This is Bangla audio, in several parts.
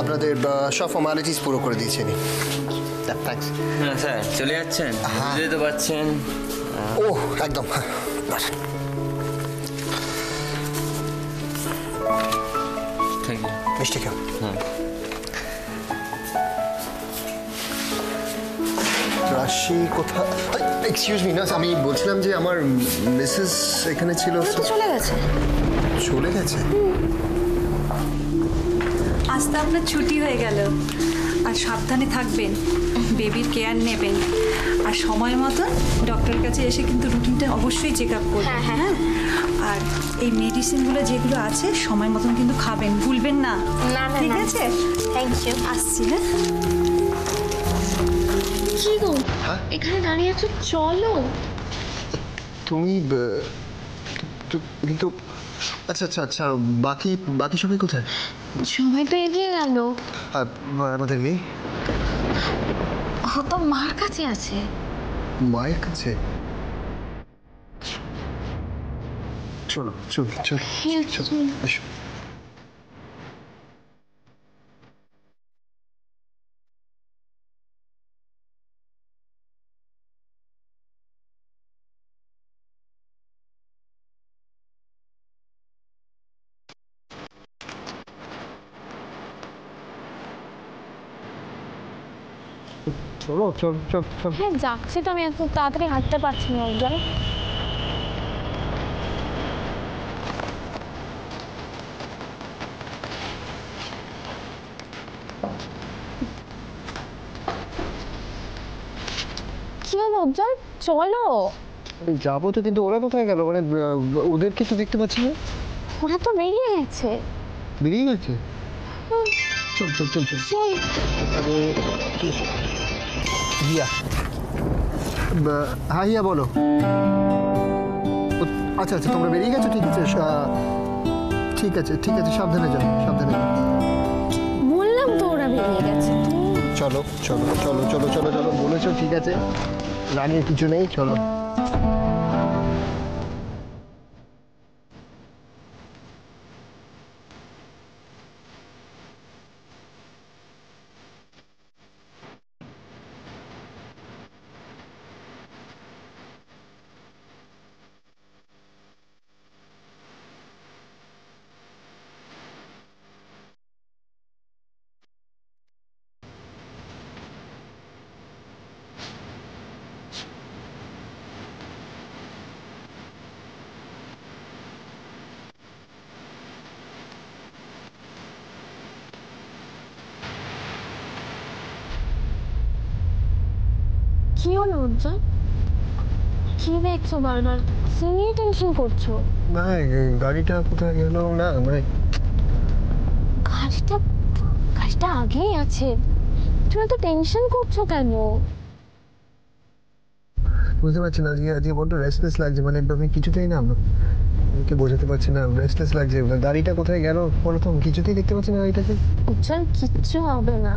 আপনাদের সব ফর্মালিটিস পুরো করে দিয়েছেন। থ্যাঙ্কস। হ্যাঁ স্যার, চলে যাচ্ছেন? বুঝতে তো পারছেন। ও একদম। Thank you. মিষ্টি খাও। রাশি কোথায়? এক্সকিউজ মি না, আমি বলছিলাম যে আমার মিসেস এখানে ছিল। চলে গেছে। চলে গেছে? আজ তো আপনার ছুটি হয়ে গেল। আর সাবধানে থাকবেন, বেবির কেয়ার নেবেন, আর সময় মতন ডক্টরের কাছে এসে কিন্তু রুটিনটা অবশ্যই চেক আপ করবেন। হ্যাঁ, আর এই মেডিসিনগুলো যেগুলো আছে সময় মতন কিন্তু খাবেন, ভুলবেন না। ঠিক আছে? Thank you. আসছি। হ্যাঁ, কি গো এখানে দাঁড়িয়ে আছো, চলো। তুমি কিন্তু আচ্ছা আচ্ছা আচ্ছা, বাকি বাকি সবাই কোথায়? সবাই তো এগিয়ে গেল। আমাদের মেয়ে ও তো মার কাছে আছে। মায়ের কাছে? চলো চলো চলো চলো এসো। চলো চলো চলো চলো। হ্যাঁ যাচ্ছি তো, আমি এত তাড়াতাড়ি হাঁটতে পারছি না একজন। কি হলো উজ্জ্বল, চলো। যাবো তো, কিন্তু ওরা কোথায় গেল? মানে ওদেরকে তো দেখতে পাচ্ছি না। ওরা তো বেরিয়ে গেছে। বেরিয়ে গেছে? চল চল চল চল। হিয়া, হ্যাঁ হিয়া বলো। আচ্ছা আচ্ছা, তোমরা বেরিয়ে গেছো? ঠিক আছে ঠিক আছে ঠিক আছে, সাবধানে যাও সাবধানে যাও। বললাম তো ওরা বেরিয়ে গেছে। চলো চলো চলো চলো চলো চলো, বলেছো ঠিক আছে, রাগের কিছু নেই, চলো। কি হলো উজ্জ্বল, কি দেখছো বারবার? কি নিয়ে টেনশন করছো? না, গাড়িটা কোথায় গেল? না মানে গাড়িটা গাড়িটা আগেই আছে, তুমি তো টেনশন করছো কেন? বুঝতে পারছি না, আজকে বড্ড রেস্টলেস লাগছে, মানে আমি কিছুতেই না আমাকে বোঝাতে পারছি না, রেস্টলেস লাগছে। গাড়িটা কোথায় গেল বলো তো, কিছুতেই দেখতে পাচ্ছি না গাড়িটাকে। উজ্জ্বল কিচ্ছু হবে না,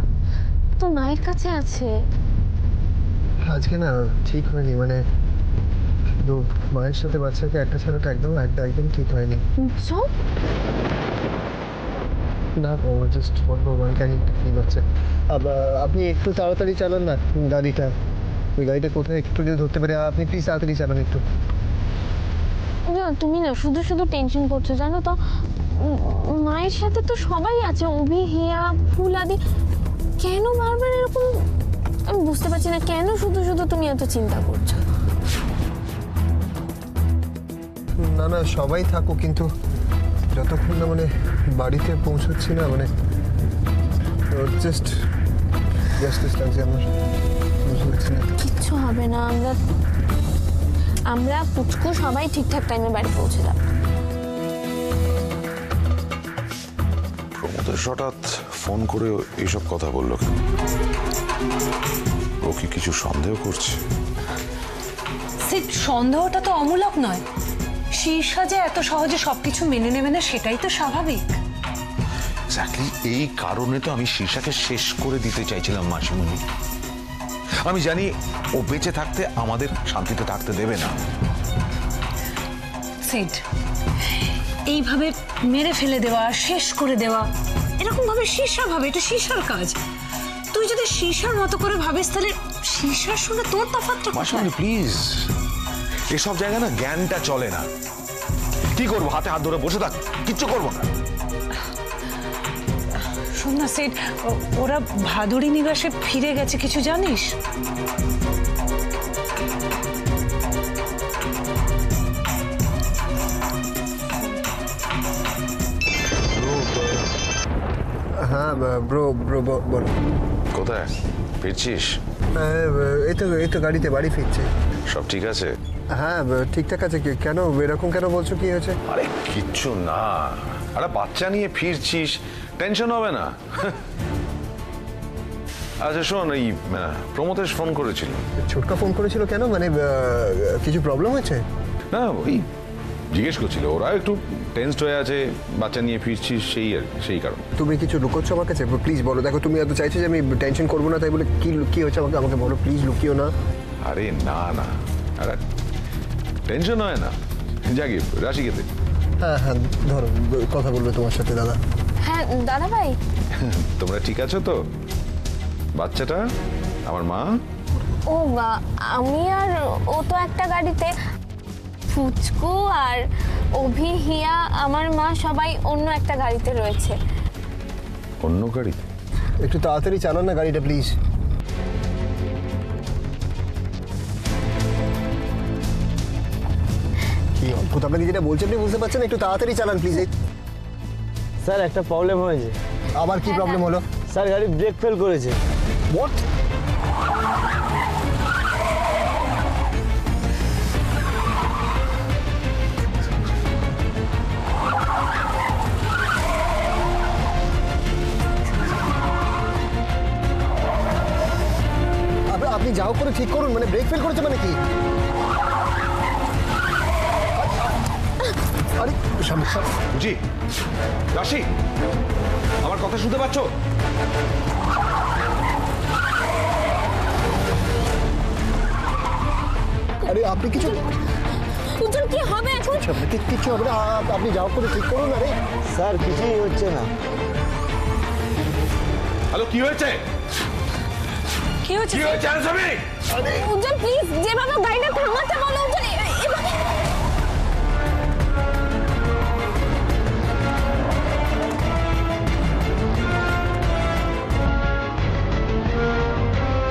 তো মায়ের কাছে আছে। আজকে না ঠিক হয়নি, মানে শুধু মায়ের সাথে বাচ্চাকে একটা ছাড়াটা একদম ঠিক হয়নি। উজ্জ্বল না ও জাস্ট বড্ড অনক্যানিটা ফিল হচ্ছে। আপনি একটু তাড়াতাড়ি চালান না গাড়িটা, ওই গাড়িটা কোথায় একটু যদি ধরতে পারে, আপনি প্লিজ তাড়াতাড়ি চালান একটু। তুমি না শুধু শুধু টেনশন করছো জানো তো, মায়ের সাথে তো সবাই আছে, অভি, হিয়া, ফুল আদি। কেন বারবার এরকম, আমি বুঝতে পারছি না কেন শুধু শুধু তুমি এত চিন্তা করছো। না না সবাই থাকো, কিন্তু যতক্ষণ না মানে বাড়িতে পৌঁছচ্ছি না, মানে জাস্ট লাগছে আমার, বুঝতে পারছি না। কিচ্ছু হবে না, আমরা পুচকু সবাই ঠিকঠাক টাইমে বাড়ি পৌঁছে যাবো। প্রমোদের হঠাৎ ফোন করে এইসব কথা বললো কেন? ও কি কিছু সন্দেহ করছে? সন্দেহটা তো অমূলক নয়। শীর্ষা যে এত সহজে সবকিছু মেনে নেবে না সেটাই তো স্বাভাবিক। এক্স্যাক্টলি এই কারণে তো আমি শীর্ষাকে শেষ করে দিতে চাইছিলাম মাসিমণি। আমি জানি ও বেঁচে থাকতে আমাদের শান্তিতে থাকতে দেবে না। সিড, এইভাবে মেরে ফেলে দেওয়া, শেষ করে দেওয়া, এরকম ভাবে শীর্ষা ভাবে, এটা শীর্ষার কাজ। তুই যদি শীর্ষার মতো করে ভাবিস তাহলে শীর্ষার সঙ্গে তোর তফাৎটা কোথায়? মাসিমণি প্লিজ, এসব জায়গায় না জ্ঞানটা চলে না। কি করবো, হাতে হাত ধরে বসে থাক, কিচ্ছু করবো না। শোন না সেট, ওরা ভাদুড়ি নিবাসে ফিরে গেছে, কিছু জানিস? হ্যাঁ ব্রো ব্রো বল। কোথায় ফিরছিস? এই তো গাড়িতে বাড়ি ফিরছে। সব ঠিক আছে? হ্যাঁ ঠিকঠাক আছে। কেন এরকম কেন বলছো, কি হয়েছে? আরে কিচ্ছু না, আরে বাচ্চা নিয়ে ফিরছিস, টেনশন হবে না। আচ্ছা শোন, এই প্রমোতেশ ফোন করেছিল। ছোটকা ফোন করেছিল কেন, মানে কিছু প্রবলেম হয়েছে? না ওই জিজ্ঞেস করছিল, ওরা একটু টেনসড হয়ে আছে, বাচ্চা নিয়ে ফিরছিস সেই কারণ। তুমি কিছু লুকোচ্ছ আমার কাছে? প্লিজ বলো। দেখো তুমি এত চাইছো যে আমি টেনশন করবো না, তাই বলে কি হচ্ছে আমাকে বলো প্লিজ, লুকিও না। আরে না না, আরে টেনশন হয় না। জাগি রাশি খেতে। হ্যাঁ হ্যাঁ ধরো, কথা বলবে তোমার সাথে দাদা। হ্যাঁ দাদা ভাই। তোমরা ঠিক আছো তো? বাচ্চাটা, আমার মা? ও আমি আর ও তো একটা গাড়িতে, ফুচকু আর অভি, হিয়া, আমার মা সবাই অন্য একটা গাড়িতে রয়েছে। অন্য গাড়িতে? একটু তাড়াতাড়ি চালান না গাড়িটা প্লিজ। কি অদ্ভুত, আপনাকে যেটা বলছেন আপনি বুঝতে পারছেন? একটু তাড়াতাড়ি চালান প্লিজ। স্যার একটা প্রবলেম হয়েছে। আবার কি প্রবলেম হলো? স্যার গাড়ি ব্রেক ফেল করেছে। হোয়াট? আপনি যাও করে ঠিক করুন, মানে ব্রেক ফেল করেছে মানে কি? আরে সামনে বুঝি রাশি, আমার কথা শুনতে পাচ্ছ? আরে আপনি কিছু উজ্জ্বল কি হবে এখন? কিছু হবে না, আপনি যাও করে ঠিক করুন। আরে স্যার কিছুই হচ্ছে না। হ্যালো, কি হয়েছে? কি হয়েছে? কি হয়েছে আনসামি? উজ্জ্বল প্লিজ, যেভাবে গাড়িটা থামাতে বলো উজ্জ্বল, এভাবে।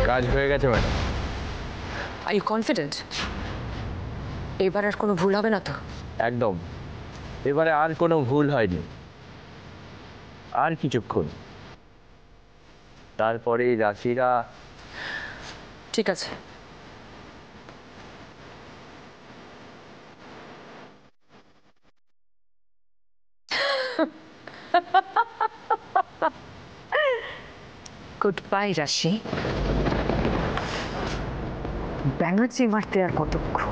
কাজ হয়ে গেছে ম্যাডাম। আর ইউ কনফিডেন্ট এবার আর কোনো ভুল হবে না তো? একদম, এবারে আর কোনো ভুল হয়নি। আর কিছুক্ষণ, তারপরে রাশিরা। ঠিক আছে। গুড বাই রাশি। ব্যানার্জি মারতে আর কতক্ষণ?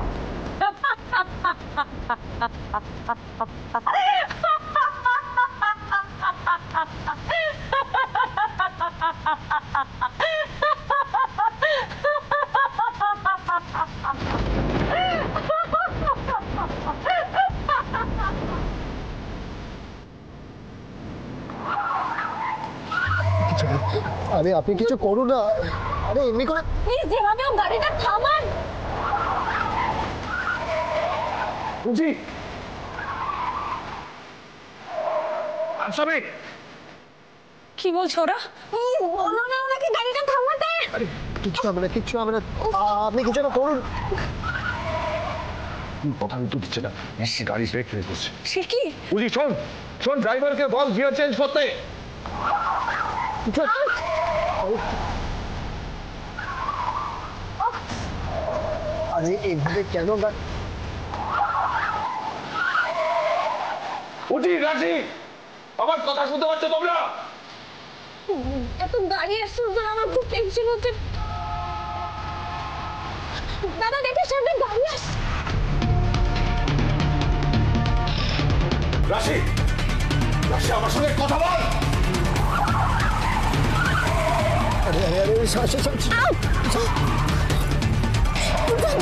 আরে আপনি কিছু করুন না। আরে এমনি করে প্লিজ যেভাবে ও গাড়িটা থামান। বুঝি আনসামি, কি বলছো ওরা? বলো না ওনাকে গাড়িটা থামাতে। আরে কিচ্ছু হবে না, কিচ্ছু হবে না। আপনি কিছু একটা করুন। কথা তো দিচ্ছে না, গাড়ি ব্রেক ফেল করছে। সে কি? বুঝি শোন শোন, ড্রাইভারকে বল গিয়ার চেঞ্জ করতে। আরে এইভাবে কেন বুঝি রাশি, আমার কথা শুনতে পাচ্ছ তোমরা? এত গাড়ি আসছে তো আমার খুব টেনশন হচ্ছে। দাদা দেখে সামনে গাড়ি আসছে। রাশি, রাশি আমার সঙ্গে কথা বল। আরে আরে আরে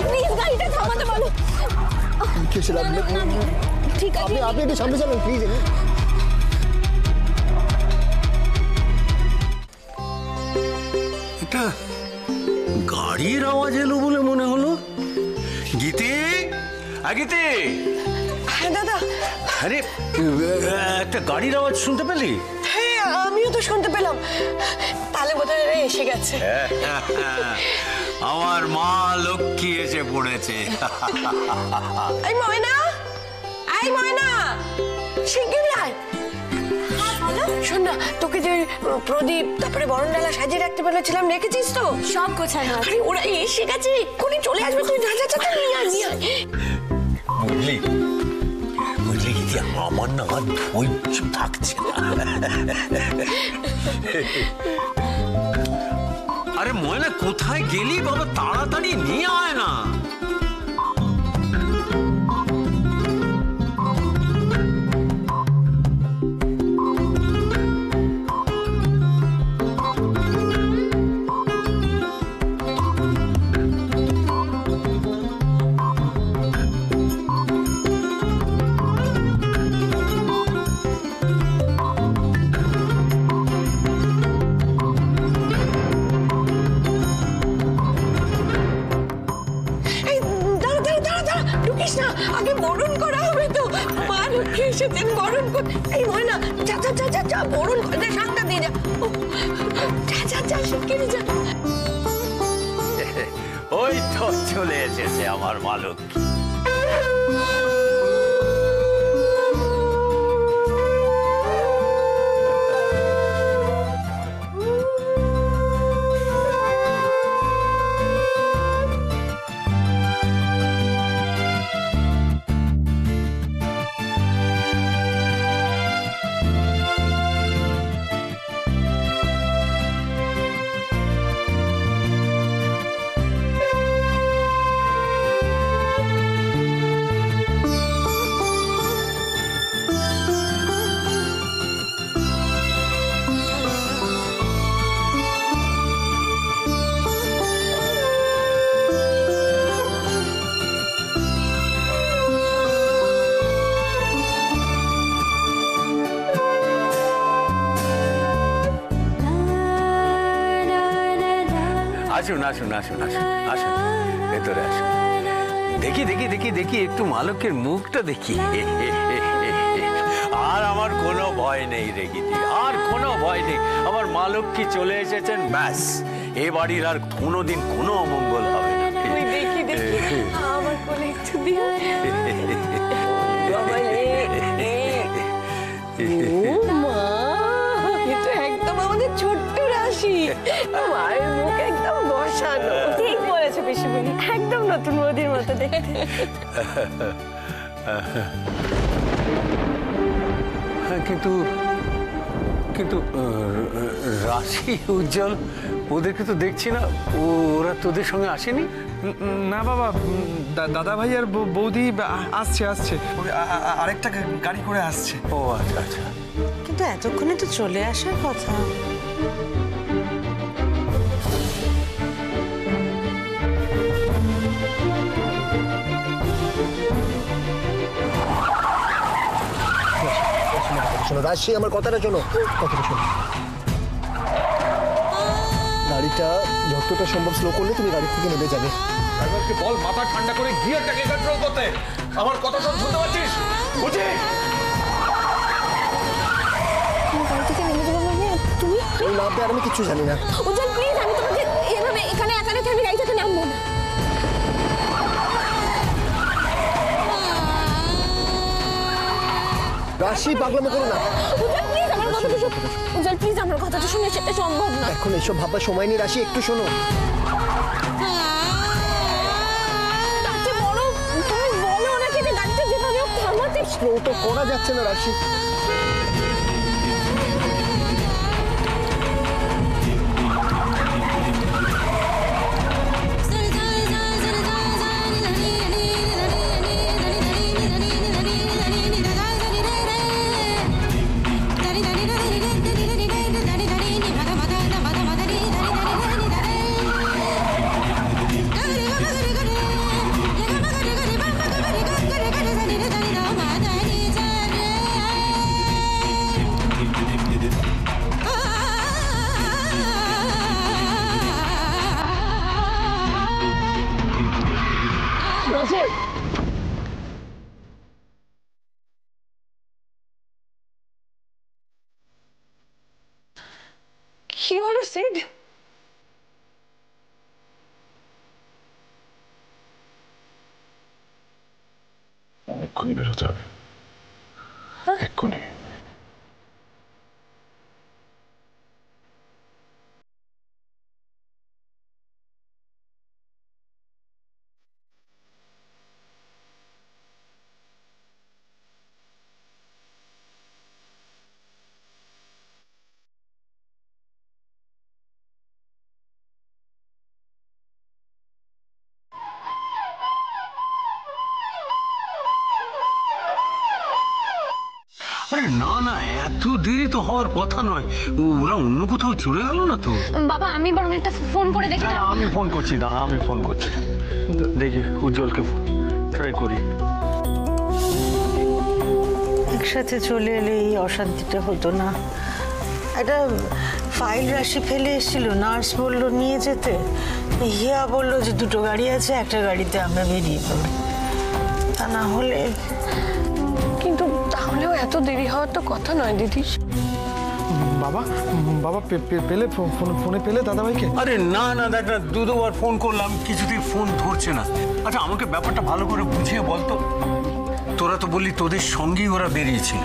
প্লিজ গাড়িটা থামাতে বলো। ঠিক আছে, আপনি একটু সামনে চালান প্লিজ। গাড়ির আওয়াজ এলো বলে মনে হলো। গীতি, গীতি। হ্যাঁ দাদা। আরে একটা গাড়ির আওয়াজ শুনতে পেলি? হ্যাঁ আমিও তো শুনতে পেলাম, তাহলে বোধহয় এরা এসে গেছে। আমার মা লক্ষ্মী এসে পড়েছে। এই ময়না, এই ময়না, শিগগিরই আয়। শোন না, তোকে যে প্রদীপ তারপরে বরণডালা সাজিয়ে রাখতে বলেছিলাম, রেখেছিস তো? সব গোছানো আছে। আরে ওরা এসে গেছে, এক্ষুনি চলে আসবে। তুই যা যা যা, নিয়ে আয়, নিয়ে আয়। বুঝলি বুঝলি গীতি, আমার না ধৈর্য থাকছে না। আরে ময়না, কোথায় গেলি বাবা? তাড়াতাড়ি নিয়ে আয় না। আগে বরণ করা হবে তো, মা লক্ষ্মী এসেছেন, বরণ কর। এই ময়না, যা যা যা যা যা, বরণ করে শাকটা দিয়ে যা। যা যা যা, শিগগিরই যা। ওই তো চলে এসেছে আমার মা লক্ষ্মী। আসুন আসুন আসুন আসুন আসুন, ভেতরে আসুন। দেখি দেখি দেখি দেখি একটু মা লক্ষ্মীর মুখটা দেখি। আর আমার কোনো ভয় নেই রে গীতি, আর কোনো ভয় নেই। আমার মা লক্ষ্মী চলে এসেছেন, ব্যাস এ বাড়ির আর কোনোদিন কোনো অমঙ্গল হবে না। দেখি দেখি, আমার কোলে একটু দিও। বাবা রে, ও মা, এটা একদম আমাদের ছোট্ট রাশি। মায়ের মুখ একদম বসানো। ঠিক বলেছো পিসিমণি, একদম নতুন বৌদির মতো দেখতে। কিন্তু কিন্তু রাশি, উজ্জ্বল, ওদেরকে তো দেখছি না। ওরা তোদের সঙ্গে আসেনি? না বাবা, দাদা ভাই আর বৌদি আসছে আসছে, আরেকটা গাড়ি করে আসছে। ও আচ্ছা আচ্ছা। কিন্তু এতক্ষণে তো চলে আসার কথা। শোনো রাশি, আমার কথাটা শোনো, কথাটা শোনো। গাড়িটা যতটা সম্ভব স্লো করলে তুমি গাড়ি থেকে নেমে যাবে। বল মাথা ঠান্ডা করে গিয়ারটাকে কন্ট্রোল করতে। আমার কথা সব শুনতে পাচ্ছিস? বুঝি গাড়ি থেকে নেমে যাবো মানে তুমি? ওই নামতে আর আমি কিছু জানি না। উজ্জ্বল প্লিজ, আমি তোমাকে এভাবে এখানে একা রেখে আমি গাড়ি থেকে নামবো না। রাশি, পাগলামো করো না। উজ্জ্বল প্লিজ আমার কথাটা শোনো। উজ্জ্বল প্লিজ আমার কথাটা শুনে, সেটা সম্ভব না। এখন এসব ভাবার সময় নেই রাশি, একটু শোনো। তার চেয়ে বড় তুমি বলো ওনাকে যে গাড়িটা যেভাবে হোক থামাতে। স্লো তো করা যাচ্ছে না রাশি। কি হলো সিড? এক্ষুনি বেরোতে হবে, এক্ষুনি। আরে না না, এত দেরি তো হওয়ার কথা নয়। ওরা অন্য কোথাও চলে গেল না তো? বাবা আমি বরং একটা ফোন করে দেখি। আমি ফোন করছি, দাঁড়া আমি ফোন করছি, দেখি উজ্জ্বলকে ট্রাই করি। একসাথে চলে এলে এই অশান্তিটা হতো না। একটা ফাইল রাশি ফেলে এসেছিল, নার্স বলল নিয়ে যেতে, হিয়া বলল যে দুটো গাড়ি আছে, একটা গাড়িতে আমরা বেরিয়ে পড়ব। তা না হলে কিন্তু তাহলেও এত দেরি হওয়ার তো কথা নয় দিদি। বাবা বাবা পেলে ফোনে পেলে দাদাভাইকে? আরে না না, দেখ না, দুবার ফোন করলাম, কিছুতেই ফোন ধরছে না। আচ্ছা আমাকে ব্যাপারটা ভালো করে বুঝিয়ে বলতো। তোরা তো বললি তোদের সঙ্গেই ওরা বেরিয়েছিল,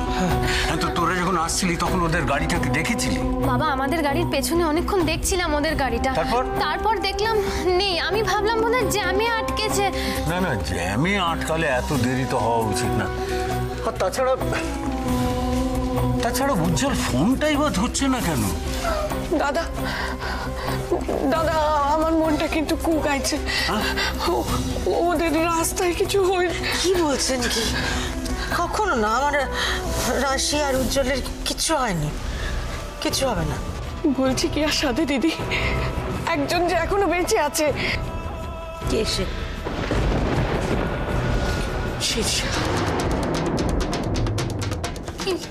তো তোরা যখন আসছিলি তখন ওদের গাড়িটাকে দেখেছিলি? বাবা আমাদের গাড়ির পেছনে অনেকক্ষণ দেখছিলাম ওদের গাড়িটা, তারপর দেখলাম নেই। আমি ভাবলাম বোধহয় জ্যামে আটকেছে। না না, জ্যামে আটকালে এত দেরি তো হওয়া উচিত না। আর তাছাড়া উজ্জ্বল ফোনটাই বা ধরছে না কেন? দাদা দাদা আমার মনটা কিন্তু কুকাইছে। ওদের রাস্তায় কিছু হয়ে। কি বলছেন কি? কখনো না, আমার রাশি আর উজ্জ্বলের কিচ্ছু হয়নি, কিচ্ছু হবে না। বলছি কি আর সাথে দিদি, একজন যে এখনো বেঁচে আছে। কে সে?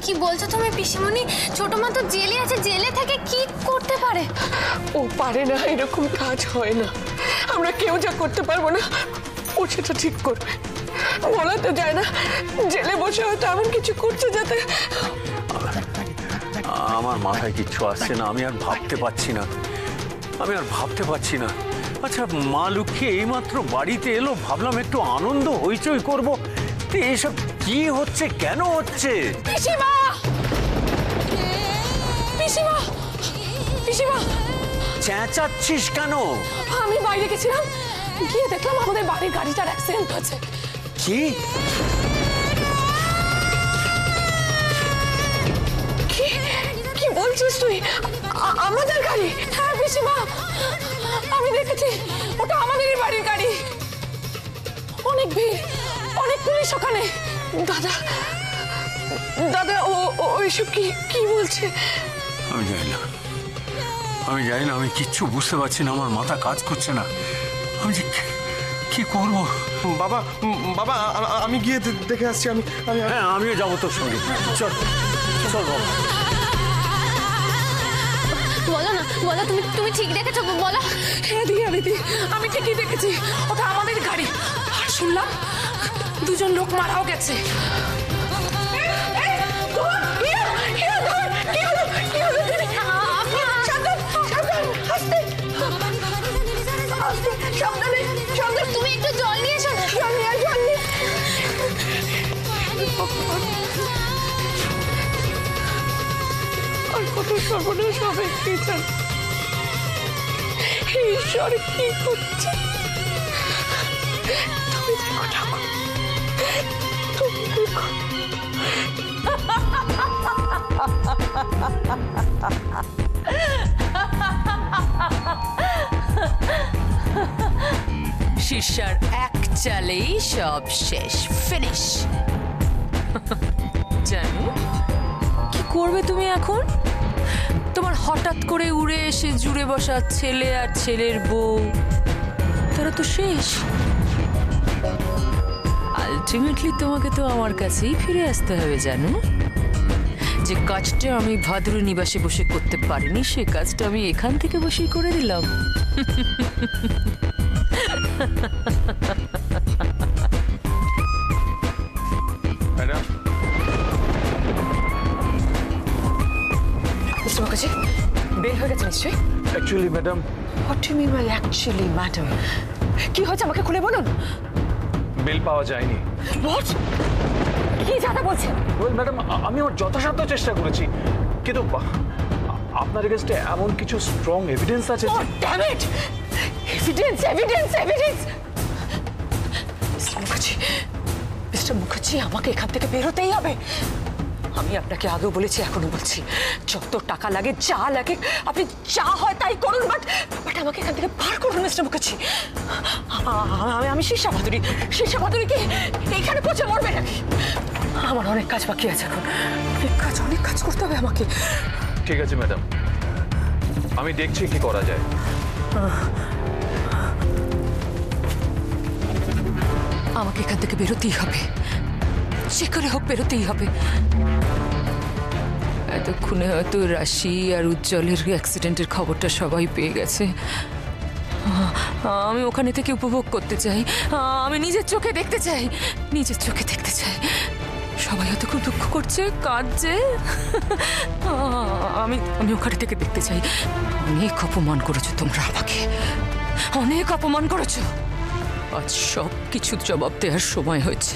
কি বলছো তুমি পিসিমণি? ছোট মা তো জেলে আছে, জেলে থেকে কি করতে পারে? ও পারে না, এরকম কাজ হয় না। আমরা কেউ যা করতে পারবো না ও সেটা ঠিক করবে। বলা তো যায় না, জেলে বসে হয়তো এমন কিছু করছে যাতে। আমার মাথায় কিচ্ছু আসছে না, আমি আর ভাবতে পারছি না। আচ্ছা মা লক্ষ্মী এইমাত্র বাড়িতে এলো, ভাবলাম একটু আনন্দ হইচই করবো। এসব কি হচ্ছে, কেন হচ্ছে? পিসিমা পিসিমা পিসিমা চেঁচাচ্ছিস কেন? আমি বাইরে গেছিলাম, গিয়ে দেখলাম আমাদের বাড়ির গাড়িটার অ্যাক্সিডেন্ট হয়েছে। কি কি বলছিস তুই? আমাদের গাড়ি? হ্যাঁ পিসিমা, আমি দেখেছি, ওটা আমাদেরই বাড়ির গাড়ি। অনেক ভিড়, অনেক পুলিশ ওখানে। দাদা দাদা ওইসব কি বলছে? আমি জানি না, আমি কিচ্ছু বুঝতে পারছি না, আমার মাথা কাজ করছে না। আমি যে কি করব? বাবা বাবা আমি গিয়ে দেখে আসছি। হ্যাঁ আমিও যাবো তোর সঙ্গে, চল চল বাবা। বলো না, বলো তুমি ঠিক দেখেছো? বলো। হ্যাঁ দিদি, আমি ঠিকই দেখেছি, ওটা আমাদের গাড়ি। আর শুনলাম দুজন লোক মারাও গেছে। তুমি একটু জল নিয়ে এসো। আর কত সর্বনাশ হবে কে জানে। ঈশ্বর কি করছে? তুমি দেখো ঠাকুর, তুমি দেখো। শিষ্যার এক চালেই সব শেষ, ফিনিশ। জানো কি করবে তুমি এখন? তোমার হঠাৎ করে উড়ে এসে জুড়ে বসা ছেলে আর ছেলের বউ, তারা তো শেষ। আলটিমেটলি তোমাকে তো আমার কাছেই ফিরে আসতে হবে। জানো, যে কাজটা আমি ভাদুরী নিবাসে বসে করতে পারিনি, সে কাজটা আমি এখান থেকে বসেই করে দিলাম। বের হয়ে গেছে নিশ্চয়ই। Actually madam, what do you mean by actually madam? কি হয়েছে আমাকে খুলে বলুন। বেল পাওয়া যায়নি। হোয়াট? কি যাতা বলছেন? ওয়েল ম্যাডাম, আমি আমার যথাসাধ্য চেষ্টা করেছি, কিন্তু আপনার এগেইনস্টে এমন কিছু স্ট্রং এভিডেন্স আছে Oh, damn it! Evidence! Mister Mukherjee, আমাকে এখান থেকে বেরোতেই হবে। আমি আপনাকে আগেও বলেছি, এখনো বলছি, যত টাকা লাগে, যা লাগে, আপনি যা হয় তাই করুন, বাট আমাকে এখান থেকে বার করুন মিস্টার মুখার্জি। আমি শীর্ষা ভাদুরীকে এইখানে পৌঁছে মরবে নাকি? আমার অনেক কাজ বাকি আছে এখন, অনেক কাজ করতে হবে আমাকে। ঠিক আছে ম্যাডাম, আমি দেখছি কি করা যায়। আমাকে এখান থেকে বেরোতেই হবে, যে করে হোক বেরোতেই হবে। এতক্ষণে হয়তো রাশি আর উজ্জ্বলের অ্যাক্সিডেন্টের খবরটা সবাই পেয়ে গেছে। আমি ওখানে থেকে উপভোগ করতে চাই, আমি নিজের চোখে দেখতে চাই। সবাই হয়তো খুব দুঃখ করছে, কাঁদছে, আমি ওখানে থেকে দেখতে চাই। অনেক অপমান করেছো তোমরা আমাকে, অনেক অপমান করেছো। আজ সব কিছু জবাব দেওয়ার সময় হয়েছে।